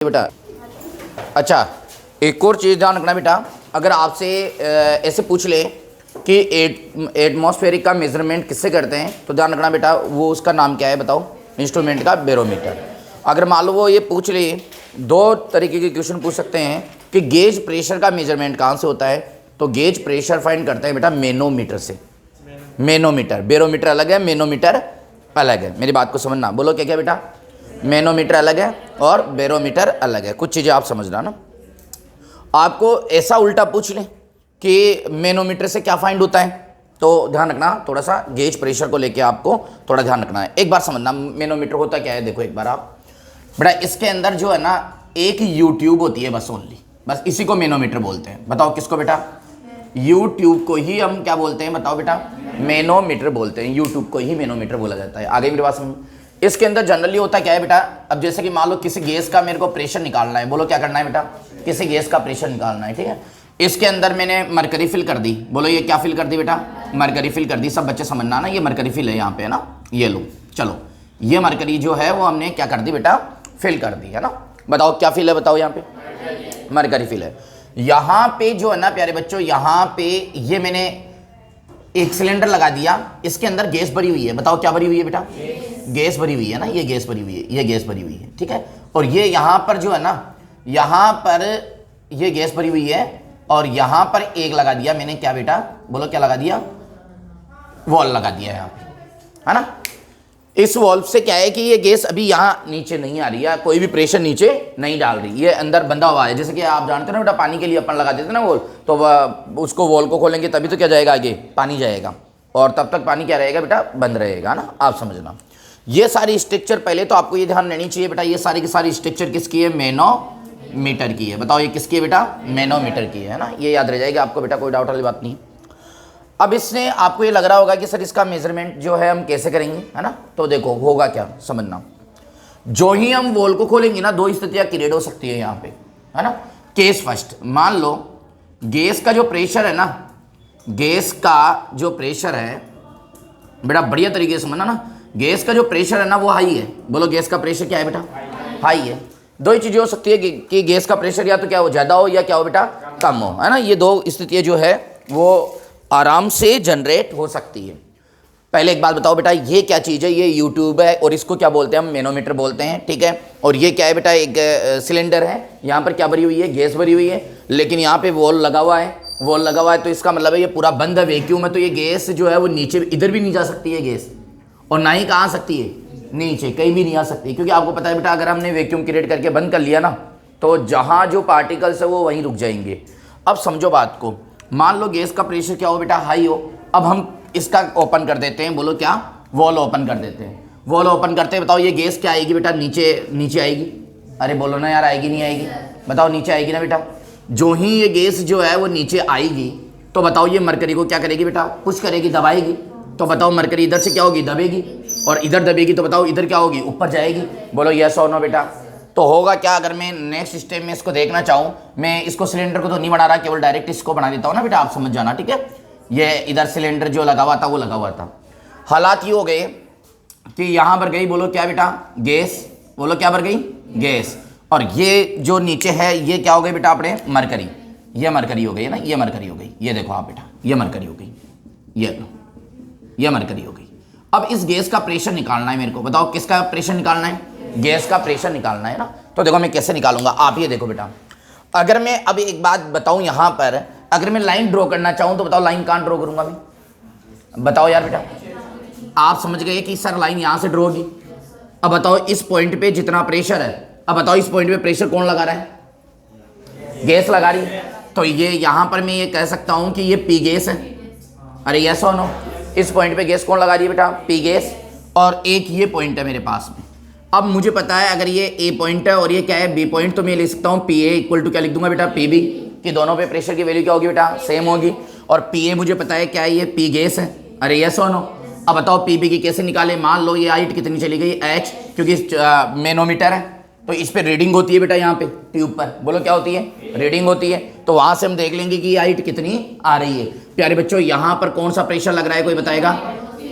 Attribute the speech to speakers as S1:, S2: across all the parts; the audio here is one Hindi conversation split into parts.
S1: बेटा। अच्छा, एक और चीज़ ध्यान रखना बेटा, अगर आपसे ऐसे पूछ ले कि एटमॉस्फेरिक का मेजरमेंट किससे करते हैं, तो ध्यान रखना बेटा वो उसका नाम क्या है बताओ, इंस्ट्रूमेंट का बैरोमीटर। अगर मान लो वो ये पूछ ले, दो तरीके के क्वेश्चन पूछ सकते हैं कि गेज प्रेशर का मेजरमेंट कहाँ से होता है, तो गेज प्रेशर फाइंड करते हैं बेटा मैनोमीटर से। मैनोमीटर, बैरोमीटर अलग है, मैनोमीटर अलग है, मेरी बात को समझना। बोलो क्या क्या बेटा, मैनोमीटर अलग है और बैरोमीटर अलग है। कुछ चीज़ें आप समझना ना। आपको ऐसा उल्टा पूछ लें कि मैनोमीटर से क्या फाइंड होता है, तो ध्यान रखना थोड़ा सा गेज प्रेशर को लेके आपको थोड़ा ध्यान रखना है। एक बार समझना मैनोमीटर होता क्या है। देखो एक बार आप बेटा, इसके अंदर जो है ना एक यू ट्यूब होती है बस, ओनली, बस इसी को मैनोमीटर बोलते हैं। बताओ किसको बेटा, यू ट्यूब को ही हम क्या बोलते हैं बताओ बेटा, मैनोमीटर बोलते हैं। यूट्यूब को ही मैनोमीटर बोला जाता है। आगे मेरे पास इसके अंदर जनरली होता क्या है बेटा, अब जैसे कि मान लो किसी गैस का मेरे को प्रेशर निकालना है, बोलो क्या करना है बेटा, किसी गैस का प्रेशर निकालना है, ठीक है। इसके अंदर मैंने मरकरी फिल कर दी, बोलो ये क्या फिल कर दी बेटा, मरकरी फिल कर दी। सब बच्चे समझना ना, ये मरकरी फिल है यहाँ पे है ना, ये लो चलो, ये मरकरी जो है वो हमने क्या कर दी बेटा, फिल कर दी है ना। बताओ क्या फिल है, बताओ यहाँ पे मरकरी फिल है। यहाँ पे जो है ना प्यारे बच्चों, यहाँ पे ये मैंने एक सिलेंडर लगा दिया, इसके अंदर गैस भरी हुई है। बताओ क्या भरी हुई है बेटा, गैस भरी हुई है ना, ये गैस भरी हुई है, ये गैस भरी हुई है, ठीक है। और ये यहाँ पर जो है ना, यहाँ पर ये गैस भरी हुई है और यहाँ पर एक लगा दिया मैंने क्या बेटा, बोलो क्या लगा दिया, वॉल लगा दिया यहाँ पे है ना। इस वॉल्व से क्या है कि ये गैस अभी यहाँ नीचे नहीं आ रही है, कोई भी प्रेशर नीचे नहीं डाल रही, ये अंदर बंधा हुआ है। जैसे कि आप जानते हो ना बेटा, पानी के लिए अपन लगा देते ना वॉल, तो उसको वॉल को खोलेंगे तभी तो क्या जाएगा, आगे पानी जाएगा, और तब तक पानी क्या रहेगा बेटा, बंद रहेगा ना। आप समझना ये सारी स्ट्रक्चर, पहले तो आपको ये ध्यान रहनी चाहिए बेटा, ये सारी की सारी स्ट्रक्चर किसकी है, मैनोमीटर की है। बताओ ये किसकी है बेटा, मैनोमीटर की है ना, ये याद रह जाएगी आपको बेटा, कोई डाउट वाली बात नहीं। अब इसने आपको ये लग रहा होगा कि सर इसका मेजरमेंट जो है हम कैसे करेंगे, है ना। तो देखो होगा क्या, समझना, जो ही हम वॉल को खोलेंगे ना, दो स्थितियां क्रिएट हो सकती है यहाँ पे, है ना। केस फर्स्ट, मान लो गैस का जो प्रेशर है ना, गैस का जो प्रेशर है बेटा, बढ़िया तरीके से समझना ना, गैस का जो प्रेशर है ना वो हाई है। बोलो गैस का प्रेशर क्या है बेटा, हाई है। दो ही चीज़ें हो सकती है कि गैस का प्रेशर या तो क्या हो, ज़्यादा हो या क्या हो बेटा, कम हो, है ना। ये दो स्थितियाँ जो है वो आराम से जनरेट हो सकती है। पहले एक बात बताओ बेटा, ये क्या चीज़ है, ये यूट्यूब है और इसको क्या बोलते हैं हम, मैनोमीटर बोलते हैं, ठीक है। और ये क्या है बेटा, एक सिलेंडर है, यहाँ पर क्या भरी हुई है, गैस भरी हुई है, लेकिन यहाँ पे वॉल लगा हुआ है, वॉल लगा हुआ है, तो इसका मतलब है ये पूरा बंद है, वैक्यूम है, तो ये गैस जो है वो नीचे इधर भी नहीं जा सकती है गैस, और ना ही कहाँ आ सकती है, नीचे कहीं भी नहीं आ सकती। क्योंकि आपको पता है बेटा, अगर हमने वैक्यूम क्रिएट करके बंद कर लिया ना, तो जहाँ जो पार्टिकल्स है वो वहीं रुक जाएंगे। अब समझो बात को, मान लो गैस का प्रेशर क्या हो बेटा, हाई हो। अब हम इसका ओपन कर देते हैं, बोलो क्या, वॉल ओपन कर देते हैं। वॉल ओपन करते हैं, बताओ ये गैस क्या आएगी बेटा, नीचे आएगी। अरे बोलो ना यार, आएगी नहीं आएगी, बताओ नीचे आएगी ना बेटा। जो ही ये गैस जो है वो नीचे आएगी, तो बताओ ये मरकरी को क्या करेगी बेटा, पुश करेगी, दबाएगी। तो बताओ मरकरी इधर से क्या होगी, दबेगी, और इधर दबेगी, तो बताओ इधर क्या होगी, ऊपर जाएगी। बोलो यस और नो बेटा। तो होगा क्या, अगर मैं नेक्स्ट स्टेप में इसको देखना चाहूँ, मैं इसको सिलेंडर को तो नहीं बना रहा, केवल डायरेक्ट इसको बना देता हूँ ना बेटा, आप समझ जाना, ठीक है। ये इधर सिलेंडर जो लगा हुआ था वो लगा हुआ था। हालात ये हो गए कि यहाँ पर गई, बोलो क्या बेटा, गैस, बोलो क्या भर गई, गैस। और ये जो नीचे है ये क्या हो गई बेटा, अपने मरकरी, ये मरकरी हो गई है ना, ये मरकरी हो गई, ये देखो आप बेटा, ये मरकरी हो गई, ये मरकरी हो गई। अब इस गैस का प्रेशर निकालना है मेरे को, बताओ किसका प्रेशर निकालना है, गैस का प्रेशर निकालना है ना। तो देखो मैं कैसे निकालूंगा, आप ये देखो बेटा, अगर मैं अभी एक बात बताऊं, यहाँ पर अगर मैं लाइन ड्रॉ करना चाहूँ तो बताओ लाइन कहाँ ड्रॉ करूंगा मैं, बताओ यार बेटा। आप समझ गए कि सर लाइन यहाँ से ड्रॉ होगी। अब बताओ इस पॉइंट पे जितना प्रेशर है, अब बताओ इस पॉइंट पे प्रेशर कौन लगा रहा है, गैस लगा रही है। तो ये यहाँ पर मैं ये कह सकता हूँ कि ये पी गैस है। अरे यस और नो, इस पॉइंट पे गैस कौन लगा रही है बेटा, पी गैस। और एक ये पॉइंट है मेरे पास में। अब मुझे पता है अगर ये ए पॉइंट है और ये क्या है, बी पॉइंट, तो मैं ले सकता हूँ पी ए इक्वल टू क्या लिख दूंगा बेटा, पी बी, कि दोनों पे प्रेशर की वैल्यू क्या होगी बेटा, सेम होगी। और पी ए मुझे पता है क्या है, ये पी गैस है। अरे यस और नो। अब बताओ पी बी की कैसे निकाले, मान लो ये हाइट कितनी चली गई, एच, क्योंकि मैनोमीटर है तो इस पर रीडिंग होती है बेटा, यहाँ पे ट्यूब पर, बोलो क्या होती है, रीडिंग होती है। तो वहाँ से हम देख लेंगे कि हाइट कितनी आ रही है। प्यारे बच्चों यहाँ पर कौन सा प्रेशर लग रहा है, कोई बताएगा,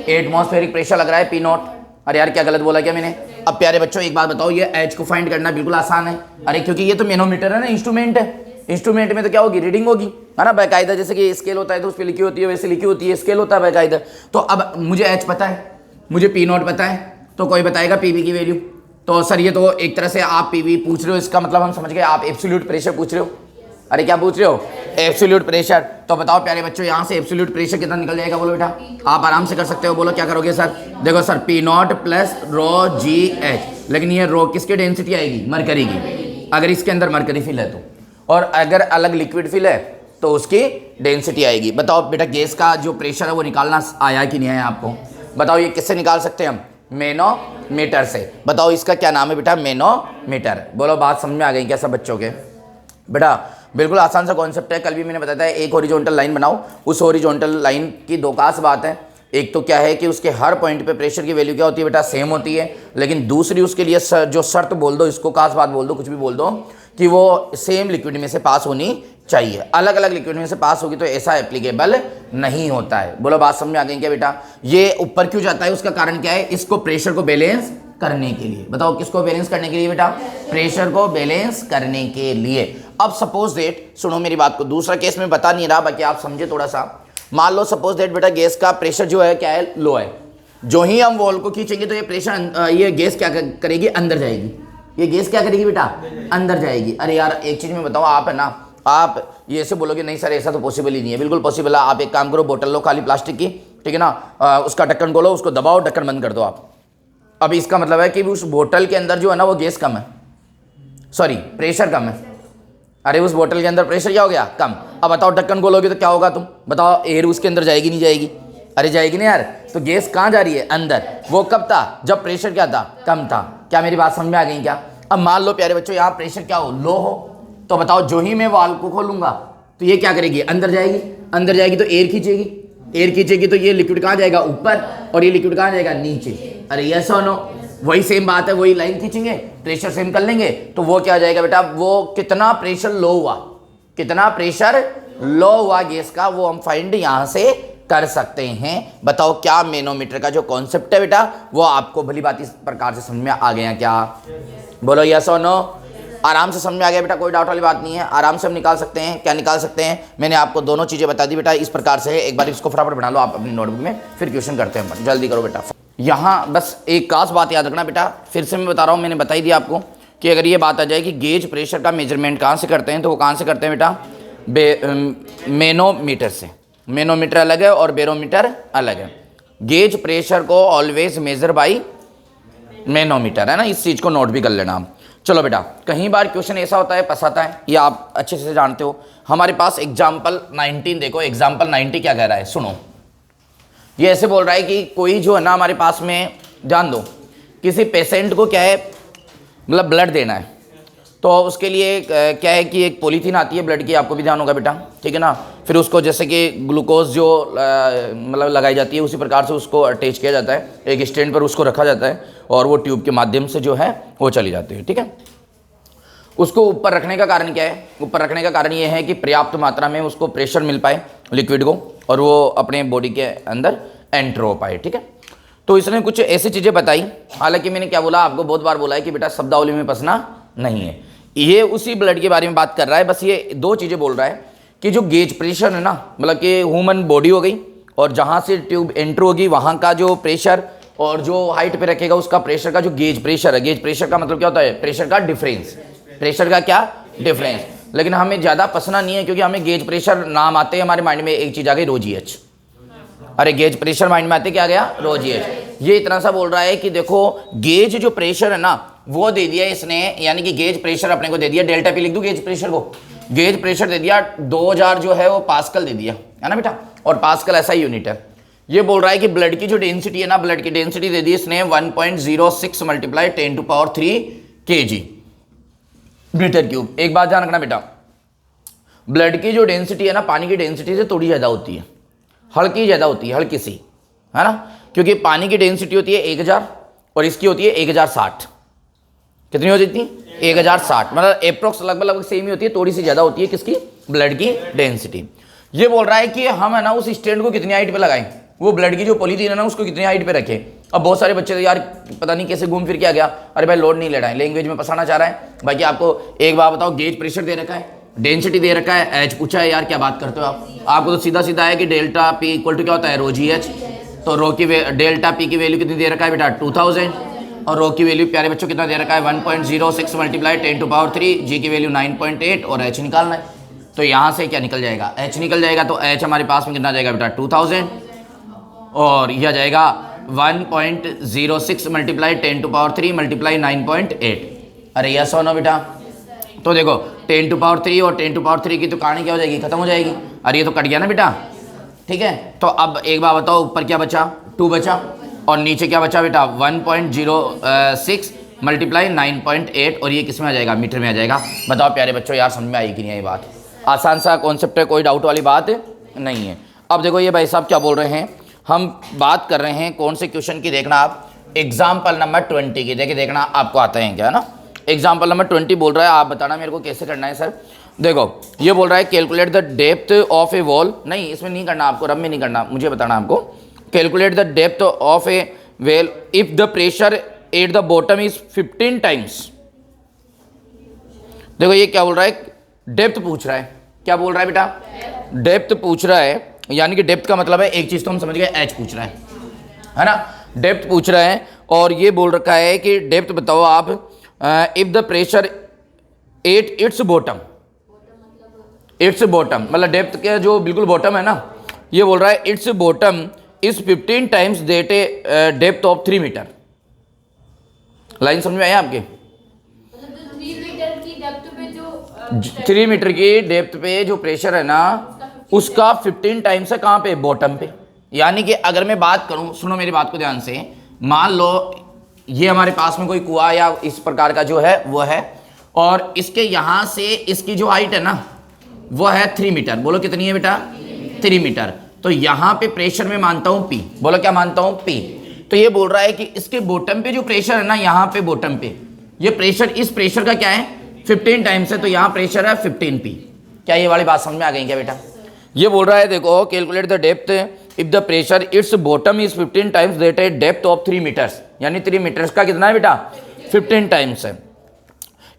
S1: एटमॉस्फेरिक प्रेशर लग रहा है, पी नॉट। अरे यार क्या गलत बोला क्या मैंने, अब प्यारे बच्चों एक बात बताओ, ये एच को फाइंड करना बिल्कुल आसान है। अरे क्योंकि ये तो मैनोमीटर है ना, इंस्ट्रूमेंट है। इंस्ट्रूमेंट में तो क्या होगी, रीडिंग होगी, है ना बाकायदा। जैसे कि स्केल होता है तो उस पर लिखी होती है, वैसे लिखी होती है, स्केल होता है बाकायदा। तो अब मुझे एच पता है, मुझे पी नॉट पता है, तो कोई बताएगा पीवी की वैल्यू। तो सर ये तो एक तरह से आप पीवी पूछ रहे हो, इसका मतलब हम समझ गए आप एब्सोल्यूट प्रेशर पूछ रहे हो। अरे क्या पूछ रहे हो, एब्सोल्यूट प्रेशर। तो बताओ प्यारे बच्चों यहाँ से एब्सोल्यूट प्रेशर कितना निकल जाएगा, बोलो बेटा। आप आराम से कर सकते हो, बोलो क्या करोगे सर। देखो sir P not plus rho ji H, लेकिन ये रो किसकी डेंसिटी आएगी, मरकरी की, अगर इसके अंदर मरकरी फिल है तो, और अगर अलग लिक्विड फिल है तो उसकी डेंसिटी आएगी। बताओ बेटा गैस का जो प्रेशर है वो निकालना आया कि नहीं आया आपको, बताओ ये किससे निकाल सकते हैं हम, मैनोमीटर से। बताओ इसका क्या नाम है बेटा, मैनोमीटर। बोलो बात समझ में आ गई क्या सब बच्चों के। बेटा बिल्कुल आसान सा कॉन्सेप्ट है, कल भी मैंने बताया था। एक हॉरिजॉन्टल लाइन बनाओ, उस हॉरिजॉन्टल लाइन की दो खास बात है। एक तो क्या है कि उसके हर पॉइंट पे प्रेशर की वैल्यू क्या होती है बेटा, सेम होती है। लेकिन दूसरी उसके लिए जो शर्त बोल दो, इसको खास बात बोल दो, कुछ भी बोल दो, कि वो सेम लिक्विड में से पास होनी चाहिए। अलग अलग लिक्विड में से पास होगी तो ऐसा एप्लीकेबल नहीं होता है। बोलो बात समझ में आ गई क्या बेटा। ये ऊपर क्यों जाता है, उसका कारण क्या है, इसको प्रेशर को बैलेंस करने के लिए। बताओ किसको बैलेंस करने के लिए बेटा, प्रेशर को बैलेंस करने के लिए। अब सपोज दैट, सुनो मेरी बात को, दूसरा केस में बता नहीं रहा, बाकी आप समझे थोड़ा सा। मान लो सपोज दैट बेटा गैस का प्रेशर जो है क्या है, लो है। जो ही हम वॉल को खींचेंगे तो ये प्रेशर, ये गैस क्या करेगी, अंदर जाएगी। ये गैस क्या करेगी बेटा, अंदर जाएगी। अरे यार एक चीज में बताओ, आप है ना, आप ये ऐसे बोलोगे नहीं सर ऐसा तो पॉसिबल ही नहीं है। बिल्कुल पॉसिबल है। आप एक काम करो, बोतल लो खाली प्लास्टिक की, ठीक है ना, उसका ढक्कन खोलो, उसको दबाओ, ढक्कन बंद कर दो आप। अब इसका मतलब है कि उस बोतल के अंदर जो है ना वो गैस कम है, सॉरी प्रेशर कम है। अरे उस बोतल के अंदर प्रेशर क्या हो गया, कम। अब बताओ ढक्कन खोलोगे तो क्या होगा, तुम बताओ, एयर उसके अंदर जाएगी नहीं जाएगी, अरे जाएगी ना यार। तो गैस कहाँ जा रही है, अंदर। वो कब था, जब प्रेशर क्या था, कम था। क्या मेरी बात समझ में आ गई क्या। अब मान लो प्यारे बच्चों यहाँ प्रेशर क्या हो, लो हो, तो बताओ जो ही मैं वाल्व को खोलूंगा तो ये क्या करेगी, अंदर जाएगी। अंदर जाएगी तो एयर खींचेगी, एयर खींचेगी तो ये लिक्विड कहाँ जाएगा, ऊपर, और ये लिक्विड कहाँ जाएगा, नीचे। अरे यस और नो, वही सेम बात है, वही लाइन खींचेंगे, प्रेशर सेम कर लेंगे, तो वो क्या हो जाएगा बेटा, वो कितना प्रेशर लो हुआ, कितना प्रेशर लो हुआ गैस का, वो हम फाइंड यहां से कर सकते हैं। बताओ क्या मैनोमीटर का जो कॉन्सेप्ट है बेटा, वो आपको भली बात इस प्रकार से समझ में आ गया क्या, बोलो यस और नो। आराम से समझ में आ गया बेटा, कोई डाउट वाली बात नहीं है, आराम से हम निकाल सकते हैं। क्या निकाल सकते हैं, मैंने आपको दोनों चीजें बता दी बेटा, इस प्रकार से है। एक बार इसको फटाफट बना लो आप अपनी नोटबुक में, फिर क्वेश्चन करते हैं, जल्दी करो बेटा। यहाँ बस एक खास बात याद रखना बेटा, फिर से मैं बता रहा हूँ, मैंने बताई दिया आपको कि अगर ये बात आ जाए कि गेज प्रेशर का मेजरमेंट कहाँ से करते हैं, तो वो कहाँ से करते हैं बेटा, मैनोमीटर से। मैनोमीटर अलग है और बैरोमीटर अलग है। गेज प्रेशर को ऑलवेज मेजर बाई मैनोमीटर, है ना, इस चीज़ को नोट भी कर लेना आप। चलो बेटा, कहीं बार क्वेश्चन ऐसा होता है, फंसाता है, ये आप अच्छे से जानते हो। हमारे पास एग्जाम्पल 19 देखो, एग्जाम्पल 90 क्या कह रहा है, सुनो। ये ऐसे बोल रहा है कि कोई जो है ना हमारे पास में, ध्यान दो, किसी पेशेंट को क्या है, मतलब ब्लड देना है, तो उसके लिए क्या है कि एक पॉलीथीन आती है ब्लड की, आपको भी ध्यान होगा बेटा, ठीक है ना। फिर उसको जैसे कि ग्लूकोज जो मतलब लगाई जाती है, उसी प्रकार से उसको अटैच किया जाता है, एक स्टैंड पर उसको रखा जाता है, और वो ट्यूब के माध्यम से जो है वो चली जाती है, ठीक है। उसको ऊपर रखने का कारण क्या है, ऊपर रखने का कारण ये है कि पर्याप्त मात्रा में उसको प्रेशर मिल पाए लिक्विड को, और वो अपने बॉडी के अंदर एंटर हो पाए, ठीक है। तो इसने कुछ ऐसी चीज़ें बताई, हालांकि मैंने क्या बोला आपको, बहुत बार बोला है कि बेटा शब्दावली में फंसना नहीं है। ये उसी ब्लड के बारे में बात कर रहा है, बस ये दो चीज़ें बोल रहा है कि जो गेज प्रेशर है ना, मतलब कि ह्यूमन बॉडी हो गई, और जहाँ से ट्यूब एंटर होगी वहाँ का जो प्रेशर, और जो हाइट पे रखेगा उसका प्रेशर का जो गेज प्रेशर है, गेज प्रेशर का मतलब क्या होता है, प्रेशर का डिफरेंस, प्रेशर का क्या डिफरेंस। लेकिन हमें ज़्यादा पसना नहीं है, क्योंकि हमें गेज प्रेशर नाम आते हैं, हमारे माइंड में एक चीज़ आ गई, रो जी एच। अरे गेज प्रेशर माइंड में आते क्या गया, रो जी एच। ये इतना सा बोल रहा है कि देखो गेज जो प्रेशर है ना, वो दे दिया इसने, यानी कि गेज प्रेशर अपने को दे दिया, डेल्टा पी लिख दूं गेज प्रेशर को, गेज प्रेशर दे दिया 2000 जो है वो पास्कल दे दिया, है ना बेटा, और पास्कल ऐसा यूनिट है। ये बोल रहा है कि ब्लड की जो डेंसिटी है ना, ब्लड की डेंसिटी दे दी इसने 1.06 मल्टीप्लाई 10⁻³ kg मीटर क्यूब। एक बात ध्यान रखना बेटा, ब्लड की जो डेंसिटी है ना, पानी की डेंसिटी से थोड़ी ज़्यादा होती है, हल्की ज़्यादा होती है, हल्की सी, है ना, क्योंकि पानी की डेंसिटी होती है 1000 और इसकी होती है 1060। कितनी हो जाती है, 1060, मतलब एप्रोक्स लगभग सेम ही होती है, थोड़ी सी ज़्यादा होती है किसकी, ब्लड की डेंसिटी। ये बोल रहा है कि हम है ना उस स्टैंड को कितनी हाइट पे लगाएं, वो ब्लड की जो पॉलीथीन है ना उसको कितनी हाइट पे रखें। अब बहुत सारे बच्चे तो यार पता नहीं कैसे घूम फिर के आ गया, अरे भाई लोड नहीं ले रहा है, लैंग्वेज में फंसाना चाह रहा है। बाकी आपको एक बात बताओ, गेज प्रेशर दे रखा है, डेंसिटी दे रखा है, एच पूछा है, यार क्या बात करते हो आप। आपको तो सीधा सीधा है कि डेल्टा पी इक्वल टू क्या होता है, रो जी एच। तो रो की डेल्टा पी की वैल्यू कितनी दे रखा है बेटा, 2000, और रो की वैल्यू प्यारे बच्चों कितना दे रखा है, 1.06 मल्टीप्लाई 10⁻3, जी की वैल्यू 9.8 और एच निकालना है। तो यहाँ से क्या निकल जाएगा, एच निकल जाएगा। तो एच हमारे पास में कितना जाएगा बेटा, 2000, और यह जाएगा 1.06 मल्टीप्लाई 10⁻3 मल्टीप्लाई 9.8। अरे यस और नो बेटा। तो देखो 10⁻3 और 10⁻3 की तो कहानी क्या हो जाएगी, खत्म हो जाएगी। अरे ये तो कट गया ना बेटा, ठीक है। तो अब एक बार बताओ, ऊपर क्या बचा, 2 बचा, और नीचे क्या बचा बेटा, 1.06 मल्टीप्लाई 9.8, और ये किस में आ जाएगा, मीटर में आ जाएगा। बताओ प्यारे बच्चों, यार समझ में आई कि नहीं आई बात। आसान सा कॉन्सेप्ट है, कोई डाउट वाली बात नहीं है। अब देखो ये भाई साहब क्या बोल रहे हैं, हम बात कर रहे हैं कौन से क्वेश्चन की, देखना आप एग्जाम्पल नंबर 20 की। देखना आपको आता है क्या ना। एग्जाम्पल नंबर 20 बोल रहा है, आप बताना मेरे को कैसे करना है सर। देखो ये बोल रहा है calculate the depth of A wall, नहीं इसमें नहीं करना आपको, रब में नहीं करना, मुझे बताना आपको। Calculate the depth of A well if the pressure at the bottom is 15 times. देखो ये क्या बोल रहा है, डेप्थ पूछ रहा है। क्या बोल रहा है बेटा, डेप्थ पूछ रहा है, यानी कि डेप्थ का मतलब है एक चीज तो हम समझ गए, एच पूछ रहा है ना, डेप्थ पूछ रहा है। और ये बोल रखा है कि डेप्थ बताओ आप, if the pressure at its bottom, it's bottom मतलब डेप्थ के जो बिल्कुल बॉटम है ना, ये बोल रहा है its bottom is 15 times that a depth of 3 metre. Line समझ में आई आपके, 3 मीटर की डेप्थ पे जो प्रेशर है ना, उसका 15 टाइम्स है कहाँ पे, बॉटम पे। यानी कि अगर मैं बात करूं, सुनो मेरी बात को ध्यान से, मान लो ये हमारे पास में कोई कुआं या इस प्रकार का जो है वो है, और इसके यहाँ से इसकी जो हाइट है ना वो है 3 मीटर। बोलो कितनी है बेटा, 3 मीटर। तो यहाँ पे प्रेशर में मानता हूँ P, बोलो क्या मानता हूँ, P। तो ये बोल रहा है कि इसके बॉटम पे जो प्रेशर है ना, यहाँ पे बॉटम पे ये प्रेशर, इस प्रेशर का क्या है, 15 टाइम्स है। तो यहाँ प्रेशर है 15P। क्या ये वाली बात समझ में आ गई क्या बेटा। ये बोल रहा है देखो calculate the depth if the pressure its bottom is 15 times that a depth of 3 metres, यानी 3 मीटर्स का कितना है बेटा, 15 टाइम्स है।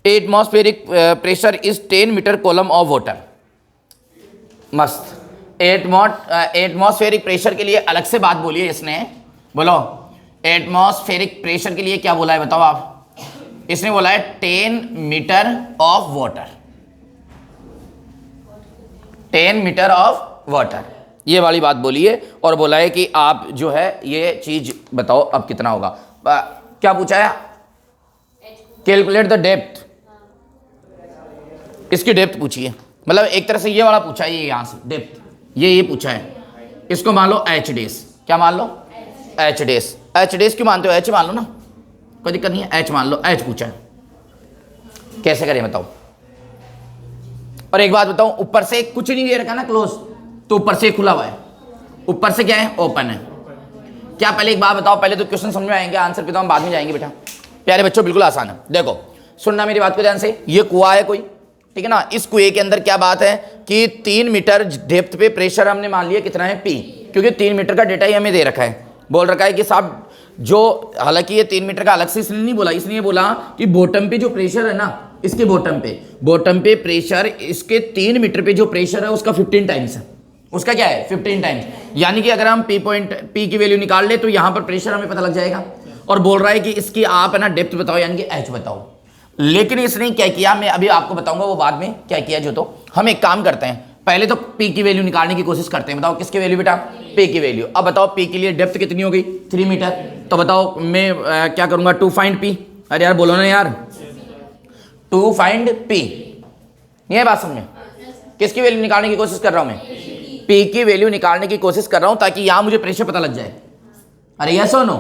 S1: Atmospheric pressure is 10 metre column of water. मस्त। एटमॉस्फेरिक प्रेशर के लिए अलग से बात बोली है इसने, बोलो एटमॉस्फेरिक प्रेशर के लिए क्या बोला है बताओ आप, इसने बोला है 10 metre of water, 10 metre of water, ये वाली बात बोली है। और बोला है कि आप जो है ये चीज बताओ अब कितना होगा। क्या पूछा है, कैलकुलेट द डेप्थ, इसकी डेप्थ पूछी है, मतलब एक तरह से ये वाला पूछा है, ये यहां से डेप्थ ये पूछा है। इसको मान लो एच डेस, क्या मान लो, एच डेस। एच डेस क्यों मानते हो, एच मान लो ना, कोई दिक्कत नहीं है, एच मान लो, एच पूछा है। कैसे करें बताओ। और एक बात बताऊं, ऊपर से कुछ नहीं दे रखा ना क्लोज, तो ऊपर से खुला हुआ है, ऊपर से क्या है, ओपन है। क्या पहले एक बात बताओ, पहले तो क्वेश्चन समझ में आएंगे, आंसर पे तो हम बाद में जाएंगे बेटा। प्यारे बच्चों बिल्कुल आसान है, देखो सुनना मेरी बात को ध्यान से। ये कुआं है कोई, ठीक है ना, इस कुएं के अंदर क्या बात है कि 3 मीटर डेप्थ पे प्रेशर हमने मान लिया कितना है, P, क्योंकि 3 मीटर का डेटा ही हमें दे रखा है। बोल रखा है कि साहब जो, हालांकि ये 3 मीटर का अलग से इसलिए नहीं बोला, इसलिए बोला कि बॉटम पे जो प्रेशर है ना, इसके बॉटम पे प्रेशर, इसके 3 मीटर पे जो प्रेशर है उसका 15 टाइम्स है, उसका क्या है 15 टाइम्स। यानी कि अगर हम P की वैल्यू निकाल ले तो यहाँ पर प्रेशर हमें पता लग जाएगा। और बोल रहा है कि इसकी आप है ना डेप्थ बताओ, यानी कि H बताओ। लेकिन इसने क्या किया, मैं अभी आपको बताऊंगा वो बाद में क्या किया। जो तो हम एक काम करते हैं, पहले तो P की वैल्यू निकालने की कोशिश करते हैं। बताओ किसकी वैल्यू बेटा, P की वैल्यू। अब बताओ P के लिए डेप्थ कितनी हो गई, 3 मीटर। तो बताओ मैं क्या करूंगा, टू फाइंड P। अरे यार बोलो ना यार, टू फाइंड P, ये बात समझे। किसकी वैल्यू निकालने की कोशिश कर रहा हूं मैं, P की वैल्यू निकालने की कोशिश कर रहा हूं, ताकि यहां मुझे प्रेशर पता लग जाए। अरे यस और नो।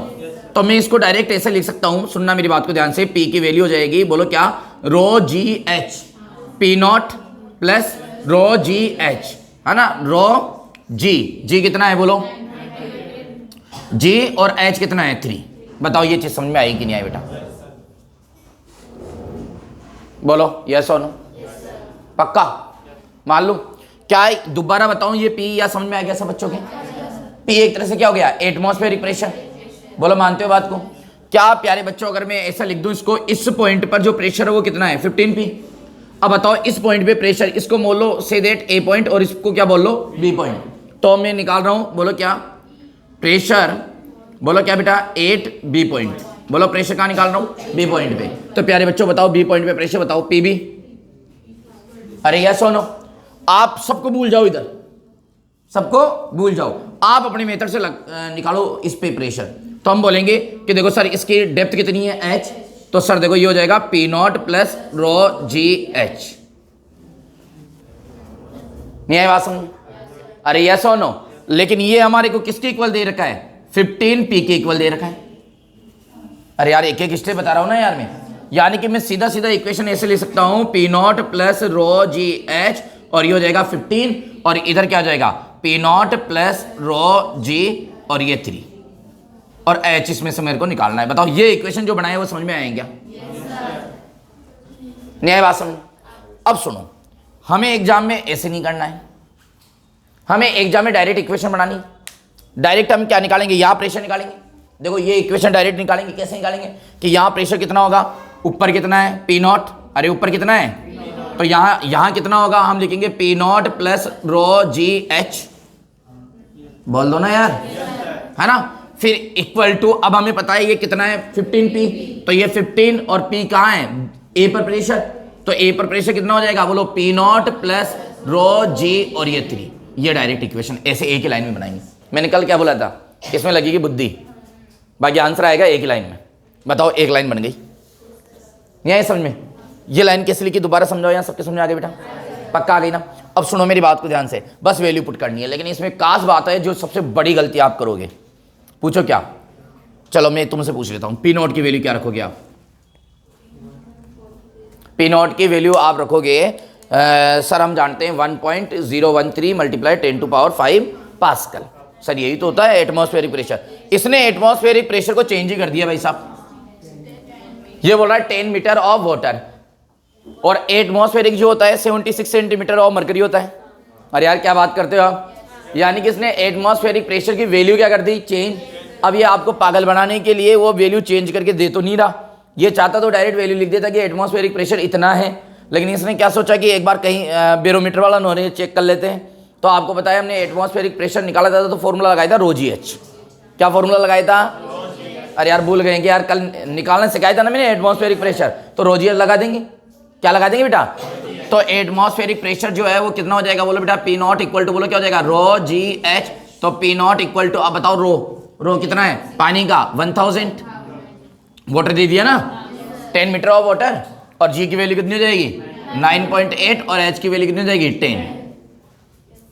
S1: तो मैं इसको डायरेक्ट ऐसे लिख सकता हूं, सुनना मेरी बात को ध्यान से। P की वैल्यू हो जाएगी, बोलो क्या, रो जी h, P nought plus rho जी एच, है ना, रो जी कितना है बोलो, G और H कितना है 3। बताओ ये चीज समझ में आई कि नहीं आई बेटा, बोलो यस और नो। पक्का मालूम क्या है, दोबारा बताऊं ये P या समझ में आ गया सब बच्चों के। P एक तरह से क्या हो गया, एटमॉस्फेरिक प्रेशर, बोलो मानते हो बात को? क्या प्यारे बच्चों अगर मैं ऐसा लिख दूं इसको, इस पॉइंट पर जो प्रेशर है वो कितना है 15 पी। अब बताओ इस पॉइंट पे प्रेशर, इसको बोल लो से दैट ए पॉइंट और इसको क्या बोल लो बी पॉइंट। तो मैं निकाल रहा हूं, बोलो क्या प्रेशर, बोलो क्या बेटा 8 बी पॉइंट। बोलो प्रेशर कहां निकाल रहा हूं? बी पॉइंट पे। तो प्यारे बच्चों बताओ बी पॉइंट पे प्रेशर बताओ पीबी। अरे यस और नो? आप सबको भूल जाओ, इधर सबको भूल जाओ, आप अपने मेथड से निकालो इस पे प्रेशर। तो हम बोलेंगे कि देखो सर इसकी डेप्थ कितनी है h, तो सर देखो ये हो जाएगा P not plus rho ji H. नहीं आई बात समझ? अरे यस और नो? लेकिन ये हमारे को किसके इक्वल दे रखा है? 15 पी के इक्वल दे रखा है। अरे यार एक एक स्टेप बता रहा हूं ना यार मैं, यानी कि मैं सीधा सीधा इक्वेशन ऐसे ले सकता हूं P not plus rho ji H और ये हो जाएगा 15 और इधर क्या हो जाएगा पी नॉट प्लस रो जी और ये 3 और एच इसमें से मेरे को निकालना है। बताओ ये इक्वेशन जो बनाए वो समझ में आएंगे क्या? नहीं आई बात समझ? अब सुनो, हमें एग्जाम में ऐसे नहीं करना है, हमें एग्जाम में डायरेक्ट इक्वेशन बनानी। डायरेक्ट हम क्या निकालेंगे? यहां प्रेशर निकालेंगे। देखो ये इक्वेशन डायरेक्ट निकालेंगे। कैसे निकालेंगे? कि यहां प्रेशर कितना होगा, ऊपर कितना है पी नॉट, अरे ऊपर कितना है, तो यहां कितना होगा, हम लिखेंगे P not plus rho ji H. बोल दो ना यार, है ना? फिर इक्वल टू, अब हमें पता है ये कितना है 15 पी, तो ये 15 और पी कहां है ए पर प्रेशर, तो ए पर प्रेशर कितना हो जाएगा? बोलो पी नॉट प्लस रो जी और ये 3। ये डायरेक्ट इक्वेशन ऐसे एक ही लाइन में बनाएंगे। मैंने कल क्या बोला था, इसमें लगेगी बुद्धि, बाकी आंसर आएगा एक ही लाइन में। बताओ एक लाइन बन गई, नहीं आई समझ में? ये लाइन कैसे लिखी दोबारा समझाओ, यहाँ सबके समझ आ गई बेटा? पक्का आ गई ना? अब सुनो मेरी बात को ध्यान से, बस वैल्यू पुट करनी है। लेकिन इसमें खास बात है जो सबसे बड़ी गलती आप करोगे, पूछो क्या? चलो मैं तुमसे पूछ लेता हूं, पी नॉट की वैल्यू क्या रखोगे आप? पी नॉट की वैल्यू आप रखोगे सर हम जानते हैं 1.013 मल्टीप्लाई 10⁵ पास्कल। सर यही तो होता है एटमॉस्फेरिक प्रेशर। इसने एटमॉस्फेरिक प्रेशर को चेंज ही कर दिया भाई साहब। ये बोल रहा है 10 मीटर ऑफ वाटर, और एटमॉस्फेरिक जो होता है 76 सेंटीमीटर ऑफ मरकरी होता है। अरे यार क्या बात करते हो आप? यानी कि इसने एटमॉस्फेरिक प्रेशर की वैल्यू क्या कर दी? चेंज। अब ये आपको पागल बनाने के लिए वो वैल्यू चेंज करके दे तो नहीं रहा, ये चाहता तो डायरेक्ट वैल्यू लिख देता कि एटमॉस्फेरिक प्रेशर इतना है। लेकिन इसने क्या सोचा कि एक बार कहीं बैरोमीटर वाला नॉलेज चेक कर लेते हैं। तो आपको पता है हमने एटमॉस्फेरिक प्रेशर निकाला था तो फॉर्मूला लगाया था रो जी एच। क्या फॉर्मूला लगाया था? अरे यार भूल गए कि यार कल निकालना सिखाया था ना मैंने एटमॉस्फेरिक प्रेशर, तो रो जी एच लगा देंगे। क्या लगा देंगे बेटा? तो एटमॉस्फेरिक प्रेशर जो है वो कितना हो जाएगा? बोलो बेटा पी नॉट इक्वल टू, बोलो क्या हो जाएगा? रो जी एच। तो पी नॉट इक्वल टू, अब बताओ रो कितना है पानी का? 1000। वाटर दे दिया ना, 10 मीटर ऑफ वाटर, और जी की वैल्यू कितनी हो जाएगी 9.8 और एच की वैल्यू कितनी हो जाएगी 10।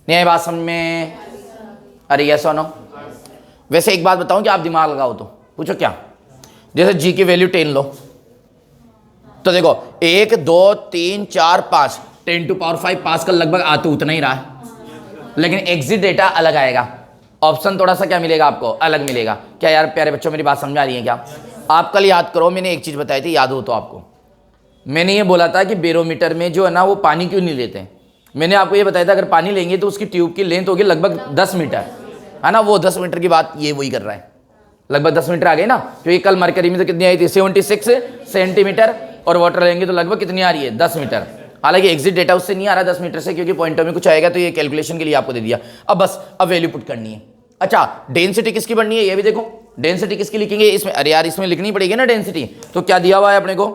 S1: नहीं बात समझ में? अरे यस और नो? वैसे एक बात बताऊं कि आप दिमाग लगाओ तो पूछो क्या? जैसे जी की वैल्यू 10 लो, तो देखो 1 2 3 4 5 10⁵ पास्कल लगभग आ तो उतना ही रहा है, लेकिन एग्जिट डेटा अलग आएगा। ऑप्शन थोड़ा सा क्या मिलेगा आपको? अलग मिलेगा। क्या यार प्यारे बच्चों मेरी बात समझ आ रही है क्या? आप कल याद करो, मैंने एक चीज़ बताई थी, याद हो तो आपको, मैंने ये बोला था कि बैरोमीटर में जो है ना वो पानी क्यों नहीं लेते हैं। मैंने आपको ये बताया था अगर पानी लेंगे तो उसकी ट्यूब की लेंथ होगी लगभग 10 मीटर, है ना? वो 10 मीटर की बात ये वही कर रहा है, लगभग 10 मीटर आ गई ना, क्योंकि कल मरकरी में तो कितनी आई थी 76 सेंटीमीटर, और वाटर लेंगे तो लगभग कितनी आ रही है 10 मीटर। हालांकि एग्जिट डेटा उससे नहीं आ रहा 10 मीटर से, क्योंकि पॉइंटों में कुछ आएगा तो ये कैलकुलेशन के लिए आपको दे दिया। अब बस अब वैल्यू पुट करनी है। अच्छा डेंसिटी किसकी बननी है ये भी देखो, डेंसिटी किसकी लिखेंगे इसमें? अरे यार इसमें लिखनी पड़ेगी ना डेंसिटी। तो क्या दिया हुआ है अपने को?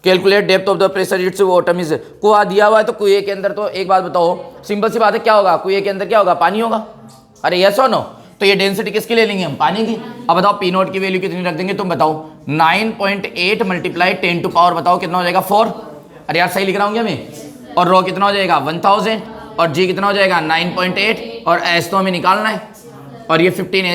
S1: Calculate depth of the pressure it's water is, कुआं दिया हुआ है तो कुएं के अंदर, तो एक बात बताओ सिंपल सी बात है, क्या होगा कुएं के अंदर? क्या होगा? पानी होगा। अरे यस और नो? तो ये डेंसिटी किसकी ले लेंगे हम? पानी की। अब बताओ पी नॉट की वैल्यू कितनी रख देंगे तुम बताओ? 9.8 मल्टीप्लाई 10 टू पावर बताओ कितना हो जाएगा 4। अरे यार सही लिख रहा हूँ क्या मैं? और रो कितना हो जाएगा 1000, और जी कितना हो जाएगा 9.8, और एस तो हमें निकालना है, और ये 15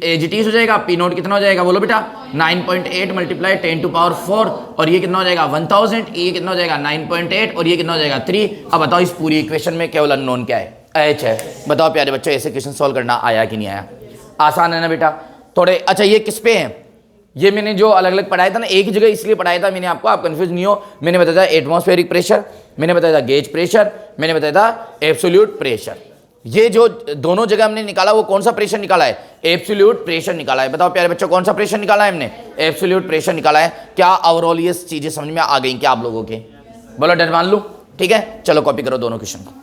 S1: एजीटीज हो जाएगा। पी नोट कितना हो जाएगा बोलो बेटा? 9.8 मल्टीप्लाई 10 टू पावर 4, और ये कितना हो जाएगा 1000, ये कितना हो जाएगा 9.8, और ये कितना हो जाएगा 3। अब बताओ इस पूरी इक्वेशन में केवल अननोन क्या है? एच है। बताओ प्यारे बच्चों ऐसे क्वेश्चन सॉल्व करना आया कि नहीं आया? आसान है ना बेटा? थोड़े अच्छा ये किस पे है? ये मैंने जो अलग अलग पढ़ाया था ना, एक ही जगह इसलिए पढ़ाया था मैंने आपको, आप कंफ्यूज नहीं हो। मैंने बताया था एटमॉस्फेरिक प्रेशर, मैंने बताया था गेज प्रेशर, मैंने बताया था एब्सोल्यूट प्रेशर। ये जो दोनों जगह हमने निकाला वो कौन सा प्रेशर निकाला है? एब्सोल्यूट प्रेशर निकाला है। बताओ प्यारे बच्चों कौन सा प्रेशर निकाला है हमने? एब्सोल्यूट प्रेशर निकाला है। क्या ओवरऑल ये चीजें समझ में आ गई क्या आप लोगों के? बोलो डर मान लूं, ठीक है। चलो कॉपी करो दोनों क्वेश्चन को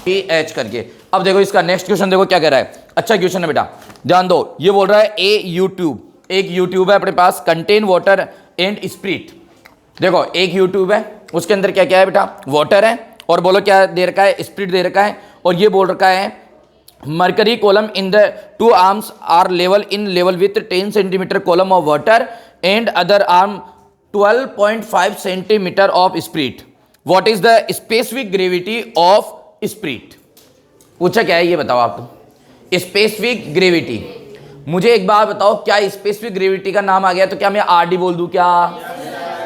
S1: एच करके। अब देखो इसका नेक्स्ट क्वेश्चन देखो क्या कह रहा है। अच्छा क्वेश्चन है बेटा, ध्यान दो। ये बोल रहा है ए यूट्यूब, एक यूट्यूब है अपने पास, कंटेन वाटर एंड स्प्रिट। देखो एक यूट्यूब है, उसके अंदर क्या क्या है बेटा? वाटर है, और बोलो क्या दे रखा है? स्प्रिट दे रखा है। और ये बोल रखा है mercury column in the two arms are level in level with 10 centimetre column of water and other arm 12.5 centimetre of spirit. What is the specific gravity of spirit? पूछा क्या है ये बताओ आप। तो स्पेसिफिक ग्रेविटी, मुझे एक बार बताओ, क्या स्पेसिफिक ग्रेविटी का नाम आ गया तो क्या मैं आरडी बोल दूं क्या?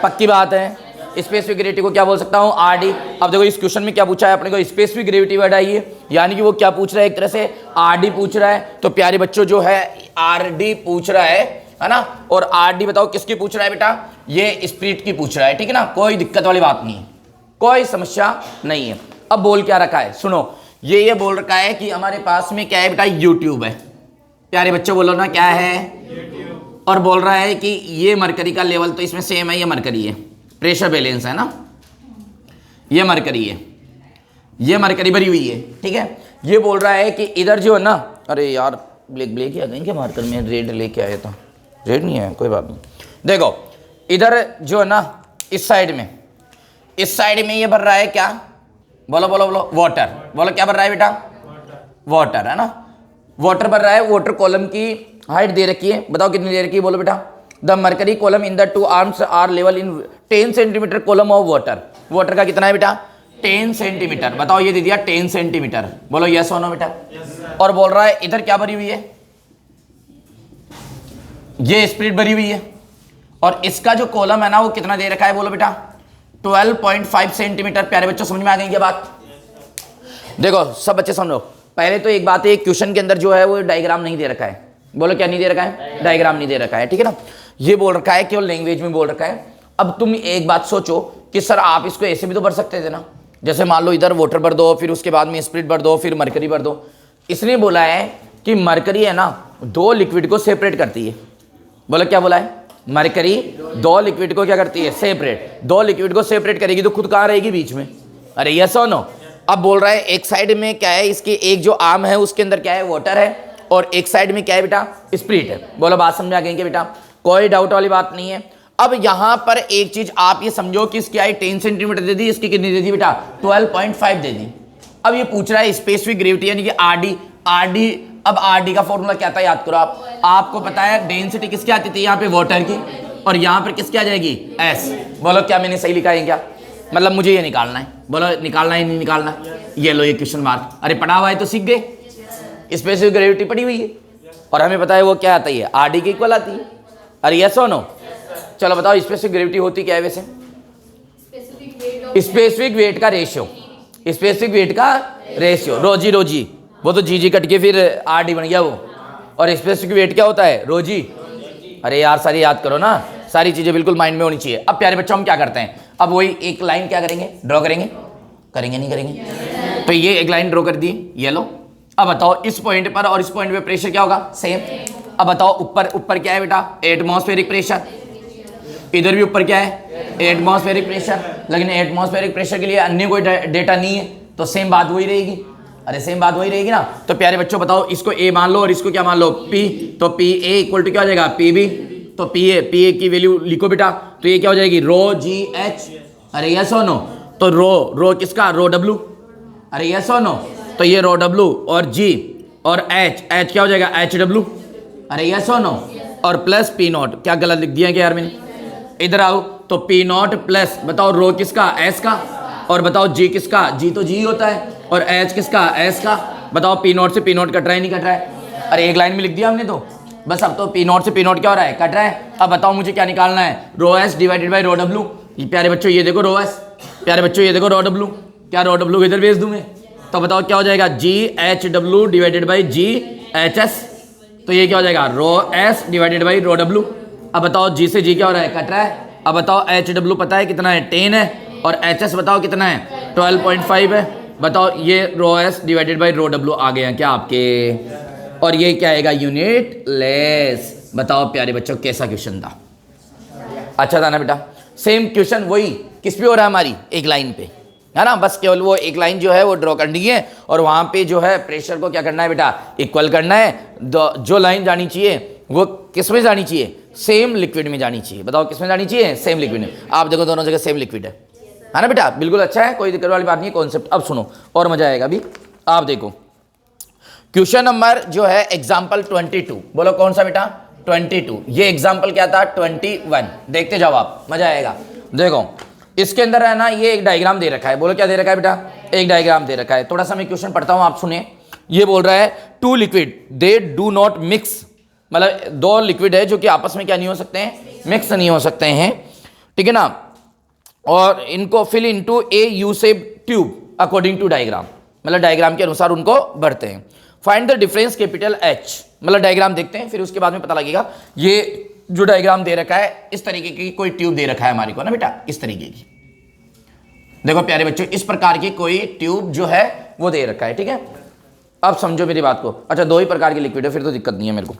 S1: पक्की बात है। स्पेसिफिक ग्रेविटी को क्या बोल सकता हूं? आरडी। अब देखो इस क्वेश्चन में क्या पूछा है अपने को? स्पेसिफिक ग्रेविटी वर्ड आई है, यानी कि वो क्या पूछ रहा है? एक तरह से आरडी पूछ रहा है। तो प्यारे बच्चों जो है आरडी पूछ रहा है ना। और आरडी बताओ किसकी पूछ रहा है बेटा? ये स्प्रिट की पूछ रहा है, ठीक है ना। कोई दिक्कत वाली बात नहीं है, कोई समस्या नहीं है। अब बोल क्या रखा है सुनो, ये बोल रखा है कि हमारे पास में क्या है बेटा? यूट्यूब है। प्यारे बच्चों बोलो ना क्या है? यूट्यूब। और बोल रहा है कि ये मरकरी का लेवल तो इसमें सेम है, ये मरकरी है, प्रेशर बैलेंस है ना, ये मरकरी है, ये मरकरी भरी हुई है, ठीक है। ये बोल रहा है कि इधर जो है ना, अरे यार ब्लैक ब्लैक ही आ गई क्या मार्कर में? रेड लेके आया था, रेड नहीं है, कोई बात नहीं। देखो इधर जो है ना, इस साइड में, इस साइड में ये भर रहा है क्या? बोलो बोलो बोलो, वाटर। बोलो क्या भर रहा है बेटा? वाटर है ना, वाटर भर रहा है। वाटर कॉलम की हाइट दे रखी है, बताओ कितनी दे रखी है? बोलो बेटा। The mercury column in the two arms are level in 10 centimetre column of water. Water का कितना है बेटा? 10 सेंटीमीटर। बताओ ये दे दिया 10 सेंटीमीटर। बोलो यस और नो बेटा। और बोल रहा है इधर क्या भरी हुई है? ये स्प्रिट भरी हुई है, और इसका जो कॉलम है ना वो कितना दे रखा है? बोलो बेटा 12.5 सेंटीमीटर। प्यारे बच्चों समझ में आ गई क्या बात? देखो सब बच्चे समझो। पहले तो एक बात है, क्वेश्चन के अंदर जो है वो डायग्राम नहीं दे रखा है। बोलो क्या नहीं दे रखा है? डायग्राम नहीं दे रखा है, ठीक है ना। ये बोल रखा है केवल लैंग्वेज में बोल रखा है। अब तुम एक बात सोचो कि सर आप इसको ऐसे भी तो भर सकते थे ना, जैसे मान लो इधर वाटर भर दो, फिर उसके बाद में स्प्रिट भर दो, फिर मरकरी भर दो। इसने बोला है कि मरकरी है ना दो लिक्विड को सेपरेट करती है। बोलो क्या बोला है? मरकरी दो लिक्विड को क्या करती है? सेपरेट। दो लिक्विड को सेपरेट करेगी तो खुद कहाँ रहेगी? बीच में। अरे यस और नो। अब बोल रहा है एक साइड में क्या है, इसकी एक जो आर्म है उसके अंदर क्या है? वाटर है, और एक साइड में क्या है बेटा? स्प्रिट है। बोलो बात समझ आ गई क्या बेटा? कोई डाउट वाली बात नहीं है। अब यहां पर एक चीज आप ये समझो कि इसकी हाइट 10 सेंटीमीटर दे दी, इसकी कितनी दे दी बेटा? 12.5 दे दी। अब ये पूछ रहा है स्पेसिफिक ग्रेविटी यानी कि आरडी। आरडी, अब आरडी का फॉर्मूला क्या था याद करो आप। आपको पता है डेंसिटी किसकी आती थी यहाँ पे? वाटर की। और यहाँ पर किसकी आ जाएगी? एस। बोलो क्या मैंने सही लिखा है क्या? मतलब मुझे ये निकालना है। बोलो निकालना है नहीं निकालना? ये लो ये क्वेश्चन मार्क। अरे पढ़ा हुआ है तो सीख गए। स्पेसिफिक ग्रेविटी पड़ी हुई है और हमें पता है वो क्या आता है? आरडी के इक्वल आती है। अरे यस और नो? चलो बताओ स्पेसिफिक ग्रेविटी होती क्या है वैसे? स्पेसिफिक वेट का रेशियो। स्पेसिफिक वेट का रेशियो, रोजी रोजी, वो तो जी कट के फिर आरडी बन गया वो। और स्पेसिफिक वेट क्या होता है? रोजी। अरे यार सारी याद करो ना, सारी चीजें बिल्कुल माइंड में होनी चाहिए। अब प्यारे बच्चों हम क्या करते हैं? अब वही एक लाइन क्या करेंगे? ड्रॉ करेंगे। करेंगे नहीं करेंगे? तो ये एक लाइन ड्रॉ कर दी, ये लो। अब बताओ इस पॉइंट पर और इस पॉइंट पे प्रेशर क्या होगा? सेम। अब बताओ ऊपर ऊपर क्या है बेटा? Atmospheric pressure. इधर भी ऊपर क्या है? Atmospheric pressure. लेकिन एटमॉस्फेरिक प्रेशर के लिए अन्य कोई डेटा नहीं है, तो सेम बात वही रहेगी। अरे सेम बात वही रहेगी ना। तो प्यारे बच्चों बताओ इसको ए मान लो और इसको क्या मान लो? पी। तो पी ए इक्वल टू क्या हो जाएगा? P B. तो पी ए की वैल्यू लिखो बेटा। तो ये क्या हो जाएगी? रो जी एच। अरे यस और नो? तो रो किसका? Rho W. अरे यस और नो? तो ये रो डब्ल्यू और जी और एच क्या हो जाएगा? H W. अरे यस और नो? और प्लस पी नॉट। क्या गलत लिख दिया क्या यार मैंने? इधर आओ। तो पी नॉट प्लस बताओ रो किसका? एस का। और बताओ जी किसका? जी तो जी होता है। और एच किसका? एस का। बताओ पी नॉट से पी नॉट कट रहा है नहीं कट रहा है? अरे एक लाइन में लिख दिया हमने तो बस। अब तो पी नॉट से पी नॉट क्या हो रहा है? कट रहा है। अब बताओ मुझे क्या निकालना है? Rho s divided by rho डब्ल्यू। प्यारे बच्चों ये देखो रो एस, प्यारे बच्चों ये देखो रो डब्ल्यू। क्या रो डब्ल्यू इधर भेज दूं मैं? तो बताओ क्या हो जाएगा? जी एच डब्ल्यू divided by g h s. तो ये क्या हो जाएगा? Rho s divided by rho डब्ल्यू। अब बताओ जी से जी क्या हो रहा है? कट रहा है। अब बताओ एच डब्ल्यू पता है कितना है? 10 है। और एच एस बताओ कितना है? 12.5 है। बताओ ये rho s divided by rho डब्ल्यू आ गए हैं क्या आपके, और ये क्या आएगा यूनिट लेस। बताओ प्यारे बच्चों कैसा क्वेश्चन था, अच्छा था ना बेटा। सेम क्वेश्चन वही किस पे हो रहा है हमारी, एक लाइन पे है ना, बस केवल वो एक लाइन जो है वो ड्रॉ करनी है और वहां पे जो है प्रेशर को क्या करना है बेटा, इक्वल करना है। जो लाइन जानी चाहिए वो किस में जानी चाहिए, सेम लिक्विड में जानी चाहिए। बताओ किस में जानी चाहिए, सेम लिक्विड में। आप देखो दोनों जगह सेम लिक्विड है ना बेटा, बिल्कुल अच्छा है, कोई दिक्कत वाली बात नहीं है कॉन्सेप्ट। अब सुनो और मजा आएगा अभी, आप देखो क्वेश्चन नंबर जो है एग्जाम्पल 22, बोलो कौन सा बेटा, 22। ये एग्जाम्पल क्या था 21, देखते जाओ आप, मजा आएगा। देखो इसके अंदर है ना ये एक डायग्राम दे रखा है, बोलो क्या दे रखा है बेटा, एक डायग्राम दे रखा है। थोड़ा सा मैं क्वेश्चन पढ़ता हूं, आप सुने। ये बोल रहा है two liquid they do not mix, मतलब दो लिक्विड है जो कि आपस में क्या नहीं हो सकते हैं, मिक्स नहीं हो सकते हैं, ठीक है ना। और इनको fill into a U shape tube according to diagram, मतलब डायग्राम के अनुसार उनको भरते हैं। Find the difference capital H, मतलब डायग्राम देखते हैं फिर उसके बाद में पता लगेगा। ये जो डायग्राम दे रखा है इस तरीके की कोई ट्यूब दे रखा है हमारे को ना बेटा, इस तरीके की। देखो प्यारे बच्चों इस प्रकार की कोई ट्यूब जो है वो दे रखा है, ठीक है। अब समझो मेरी बात को। अच्छा दो ही प्रकार की लिक्विड है फिर तो दिक्कत नहीं है मेरे को।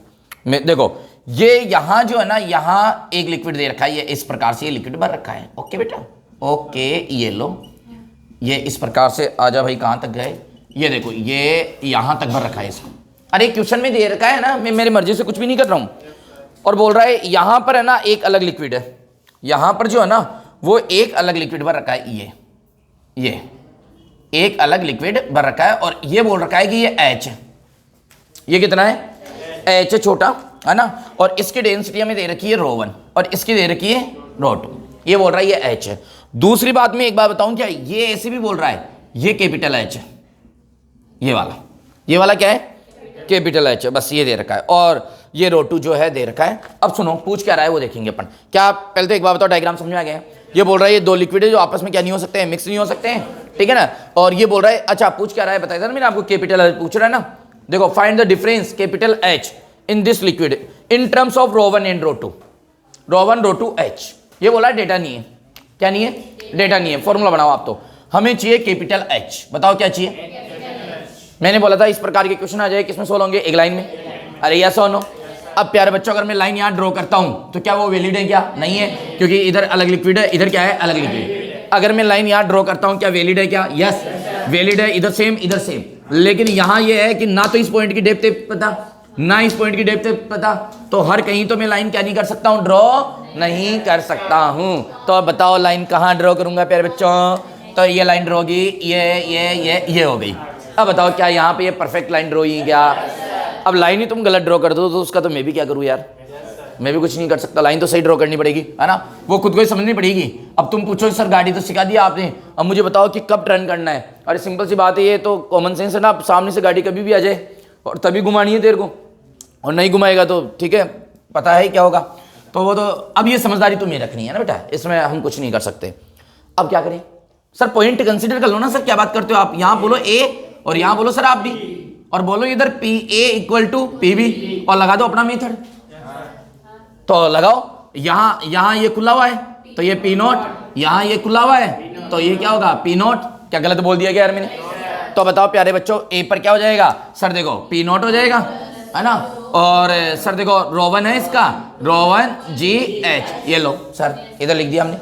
S1: देखो ये यहां जो है ना, यहां एक लिक्विड दे रखा है, ये इस प्रकार से ये लिक्विड भर रखा है। ओके बेटा, ओके ये लो, ये इस प्रकार से आजा भाई, कहां तक गए, ये देखो ये यहां तक भर रखा है इसको। अरे क्वेश्चन में दे रखा है ना, मैं मेरी मर्जी से कुछ भी नहीं कर रहा हूं। और बोल रहा है यहां पर है ना एक अलग लिक्विड है, यहां पर जो है ना वो एक अलग लिक्विड भर रखा है, ये एक अलग लिक्विड भर रखा है। और ये बोल रखा है कि ये H है, ये कितना है, H है छोटा, है ना। और इसकी डेंसिटी हमें दे रखी है ρ1 और इसकी दे रखी है ρ2। ये बोल रहा है ये H है। दूसरी बात में एक बात बताऊं क्या, ये ऐसे भी बोल रहा है ये कैपिटल H है, ये वाला क्या है, कैपिटल H है, बस ये दे रखा है। और ये ρ2 जो है दे रखा है। अब सुनो पूछ क्या रहा है वो देखेंगे अपन। क्या पहले तो एक बार बताओ डायग्राम समझ में आ गया। ये बोल रहा है ये दो लिक्विड है जो आपस में क्या नहीं हो सकते हैं, मिक्स नहीं हो सकते हैं, ठीक है ना। और ये बोल रहा है, अच्छा पूछ क्या रहा है बताया था ना मैंने आपको, कैपिटल H पूछ रहा है ना। देखो find the difference capital H in this liquid in terms of ρ1 and ρ2, ρ1 ρ2 H। ये बोला है डेटा नहीं है, क्या नहीं है, डेटा नहीं है, फॉर्मूला बनाओ आप। तो हमें चाहिए कैपिटल H, बताओ क्या चाहिए। मैंने बोला था इस प्रकार के क्वेश्चन आ जाए, किसमें सोल्व होंगे, एक लाइन में। अरे यस और नो। अब प्यारे बच्चों अगर मैं लाइन यहाँ ड्रॉ करता हूँ तो क्या वो वैलिड है, क्या नहीं है, क्योंकि इधर अलग लिक्विड है, इधर क्या है, अलग लिक्विड। अगर मैं लाइन यहाँ ड्रॉ करता हूँ क्या वैलिड है, क्या, यस वैलिड है, इधर सेम इधर सेम। लेकिन यहाँ ये है कि ना तो इस पॉइंट की डेप्थ पता, ना इस पॉइंट की डेप्थ पता, तो हर कहीं तो मैं लाइन क्या नहीं कर सकता हूँ, ड्रॉ नहीं कर सकता हूँ। तो बताओ लाइन कहाँ ड्रॉ करूंगा प्यारे बच्चों, तो ये लाइन ड्रॉ होगी, ये हो गई। अब बताओ क्या यहाँ पे ये परफेक्ट लाइन ड्रॉ ही क्या। अब लाइन ही तुम गलत ड्रॉ कर दो तो उसका तो मैं भी क्या करूँ यार, मैं भी कुछ नहीं कर सकता। लाइन तो सही ड्रॉ करनी पड़ेगी, है ना, वो खुद को ही समझनी पड़ेगी। अब तुम पूछो सर गाड़ी तो सिखा दिया आपने, अब मुझे बताओ कि कब टर्न करना है। अरे सिंपल सी बात है, ये तो कॉमन सेंस है ना। सामने से गाड़ी कभी भी आ जाए और तभी घुमानी है तेरे को, और नहीं घुमाएगा तो ठीक है, पता है क्या होगा। तो वो तो अब ये समझदारी तुम्हें रखनी है ना बेटा, इसमें हम कुछ नहीं कर सकते। अब क्या करें सर, पॉइंट कंसिडर कर लो ना सर, क्या बात करते हो आप। यहाँ बोलो A और यहाँ बोलो सर आप B, और बोलो इधर PA इक्वल टू PB, और लगा दो अपना मेथड। तो लगाओ, यहाँ ये खुला हुआ है तो ये P0, यहाँ ये खुला हुआ है तो ये क्या होगा P0। क्या गलत बोल दिया गया यार मैंने। तो बताओ प्यारे बच्चों A पर क्या हो जाएगा सर, देखो P0 हो जाएगा, है ना। और सर देखो ρ1 है इसका, ρ1 GH, ये लो सर इधर लिख दिया हमने।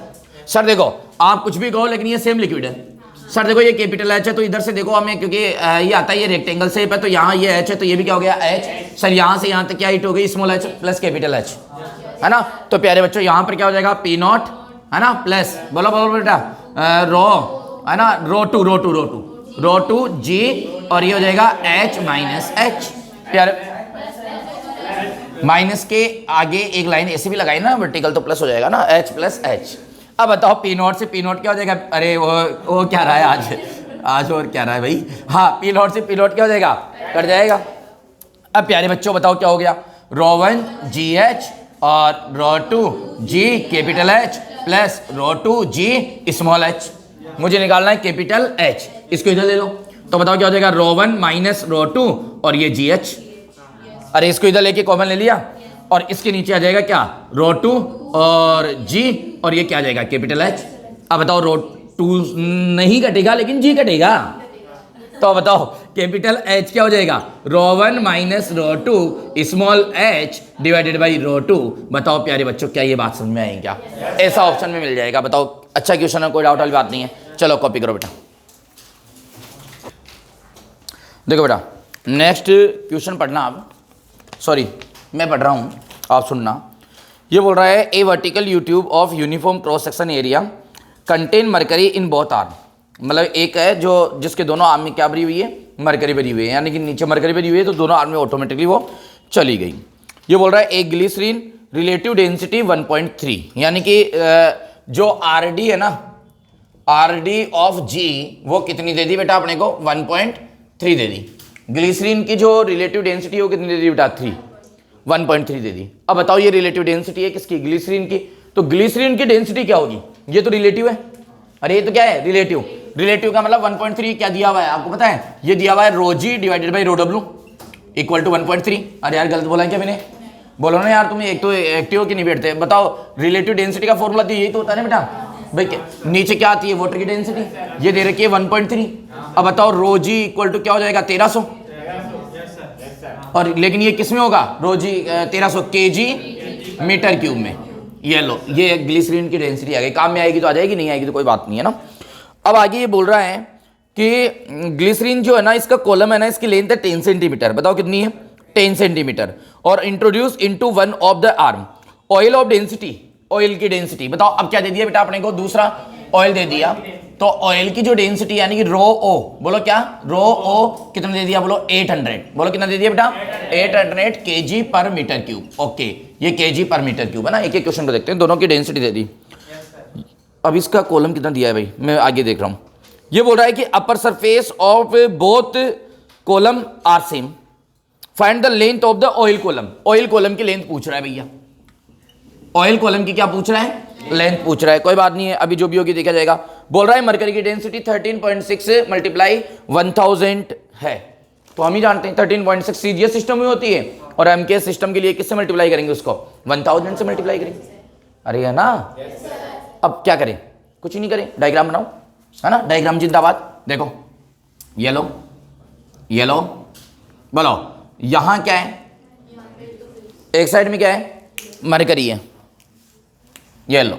S1: सर देखो आप कुछ भी कहो लेकिन ये सेम लिक्विड है। सर देखो ये कैपिटल H है तो इधर से देखो हमें, क्योंकि ये आता है ये रेक्टेंगल शेप है, तो यहाँ ये H है तो ये भी क्या हो गया H। सर यहाँ से यहाँ तक क्या हिट हो गई, small h plus capital H, है ना। तो प्यारे बच्चों यहाँ पर क्या हो जाएगा P0, है ना, प्लस बोलो बोलो बेटा रो, है ना, ρ2 G, और ये हो जाएगा H माइनस H। प्यारे माइनस के आगे एक लाइन ऐसे भी लगाई ना वर्टिकल, तो प्लस हो जाएगा ना, H प्लस H। अब बताओ P0 से P0 क्या हो जाएगा। अरे वो क्या रहा है आज और क्या रहा है भाई। हाँ P0 से P0 क्या हो जाएगा, कट जाएगा। अब प्यारे बच्चों बताओ क्या हो गया, ρ1 GH और ρ2 G capital H plus ρ2 G small h। मुझे निकालना है कैपिटल H, इसको इधर ले लो। तो बताओ क्या हो जाएगा, ρ1 माइनस ρ2 और ये GH। अरे इसको इधर लेके कॉमन ले लिया, और इसके नीचे आ जाएगा क्या, ρ2 और G, और ये क्या आ जाएगा कैपिटल H। अब बताओ ρ2 नहीं कटेगा लेकिन G कटेगा, तो बताओ कैपिटल एच क्या हो जाएगा, रो 1 minus rho 2 small H divided by रो 2। बताओ प्यारे बच्चों क्या ये बात समझ में आई क्या? ऐसा ऑप्शन में मिल जाएगा। बताओ अच्छा क्वेश्चन है, कोई डाउट वाली बात नहीं है। चलो कॉपी करो बेटा। देखो बेटा नेक्स्ट क्वेश्चन पढ़ना आप, सॉरी मैं पढ़ रहा हूँ आप सुनना। ये बोल रहा है a vertical U tube of uniform cross section area contain mercury in both arm. मतलब एक है जो जिसके दोनों आर्म में क्या भरी हुई है, मरकरी भरी हुई है, यानी कि नीचे मरकरी भरी हुई है तो दोनों आर्म में ऑटोमेटिकली वो चली गई। ये बोल रहा है एक ग्लिसरीन रिलेटिव डेंसिटी 1.3, यानी कि जो आरडी है ना, आरडी ऑफ जी वो कितनी दे दी बेटा अपने को, 1.3 दे दी। ग्लिसरीन की जो रिलेटिव डेंसिटी है वो कितनी दे दी बेटा, 1.3 दे दी। अब बताओ ये रिलेटिव डेंसिटी है किसकी, ग्लिसरीन की। तो ग्लिसरीन की डेंसिटी क्या होगी, ये तो रिलेटिव है, अरे ये तो क्या है, रिलेटिव। रिलेटिव का मतलब 1.3 क्या दिया हुआ है आपको पता है, ये दिया हुआ है rho g divided by rho डब्ल्यू इक्वल टू 1.3। अरे यार गलत बोला क्या मैंने, बोलो ना यार तुम, एक तो एक्टिव हो कि नहीं बैठते। बताओ रिलेटिव डेंसिटी का फॉर्मूला तो यही तो होता है ना बेटा भाई। नीचे क्या आती है, वाटर की डेंसिटी, ये दे रखी है 1.3। अब बताओ रो जी इक्वल टू क्या हो जाएगा, 1300। और लेकिन ये किस में होगा, रो जी 1300 केजी मीटर क्यूब में। ये लो ये ग्लिसरीन की डेंसिटी आ गई, काम में आएगी तो आ जाएगी, नहीं आएगी तो कोई बात नहीं है ना। अब आगे ये बोल रहा है कि ग्लिसरीन जो है ना, इसका कॉलम है ना, इसकी लेंथ है 10 सेंटीमीटर। बताओ कितनी है, 10 सेंटीमीटर। और introduce into one of the arm oil of density, oil की डेंसिटी। बताओ अब क्या दे दिया बेटा अपने को, दूसरा ऑयल दे दिया। तो ऑयल की जो डेंसिटी यानी कि रो ओ, बोलो क्या, रो ओ कितना दे दिया, बोलो 800। बोलो कितना दे दिया बेटा, 800 केजी पर मीटर क्यूब। ओके ये केजी पर मीटर क्यूब है ना। एक एक क्वेश्चन को देखते हैं, दोनों की डेंसिटी दे दी। अब इसका कॉलम कितना दिया है भाई, मैं आगे देख रहा हूं। ये बोल रहा है कि upper surface of both column are same, find the length of the oil column. Oil column की लेंथ पूछ रहा है भैया, ऑयल कॉलम की क्या पूछ रहा है, लेंथ पूछ रहा है। कोई बात नहीं है, अभी जो भी होगी देखा जाएगा। बोल रहा है मरकरी की डेंसिटी 13.6 मल्टीप्लाई 1000 है, तो हम ही जानते हैं 13.6 सीजीएस सिस्टम में होती है, और एमकेएस सिस्टम के लिए किससे मल्टीप्लाई करेंगे, उसको 1000 से मल्टीप्लाई करेंगे। अरे है ना। अब क्या करें, कुछ नहीं करें, डायग्राम बनाओ, है ना। डायग्राम जिंदाबाद। देखो ये लो, ये लो, बोलो यहां क्या है, एक साइड में क्या है, मरकरी है। ये लो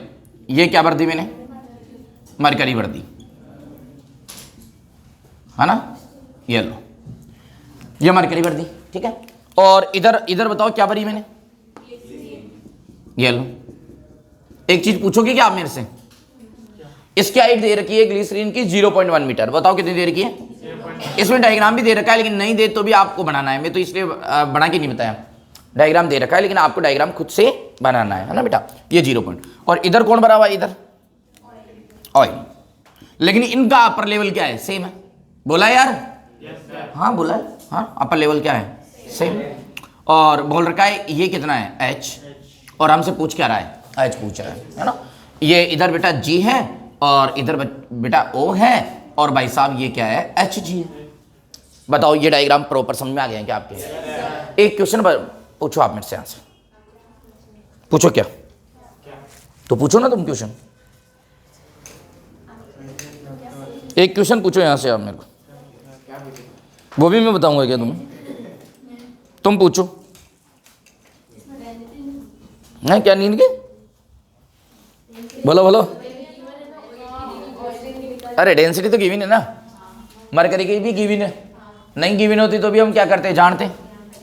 S1: ये क्या भर दी मैंने, मरकरी भर दी, है ना। ये लो ये मरकरी भर दी, ठीक है। और इधर इधर बताओ क्या भरी मैंने, ये लो। एक चीज पूछोगे क्या आप मेरे से, इसकी हाइट दे रखी है ग्लिसरीन की 0.1 मीटर। बताओ कितनी दे रखी है, इसमें डायग्राम भी दे रखा है, लेकिन नहीं दे तो भी आपको बनाना है। मैं तो इसलिए बना के नहीं बताया, डायग्राम दे रखा है लेकिन आपको डायग्राम खुद से बनाना है ना बेटा। ये 0 पॉइंट, और इधर कौन भरा हुआ है, इधर ऑयल। लेकिन इनका अपर लेवल क्या है, सेम है। बोला यार, हाँ बोला है, हाँ अपर लेवल क्या है, सेम। और बोल रखा है ये कितना है, एच, और हमसे पूछ क्या रहा है, एच पूछ रहा है ना। ये इधर बेटा जी है और इधर बेटा ओ है, और भाई साहब ये क्या है, एच जी है। बताओ ये डायग्राम प्रॉपर समझ में आ गया है क्या आपके। एक क्वेश्चन पूछो आप मेरे से, यहां से पूछो। क्या तो पूछो ना तुम क्वेश्चन, एक क्वेश्चन पूछो यहां से आप मेरे को, वो भी मैं बताऊंगा क्या तुम्हें, तुम पूछो। नहीं क्या नींद के, बोलो बोलो। अरे डेंसिटी तो गिवन है ना, मरकरी की भी गिवन है। नहीं गिवन होती तो भी हम क्या करते हैं, जानते हैं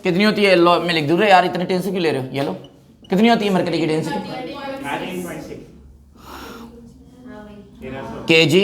S1: कितनी होती है। लो मैं लिख दूँ यार, इतने टेंशन क्यों ले रहे हो। ये लो कितनी होती है मरकरी की डेंसिटी, केजी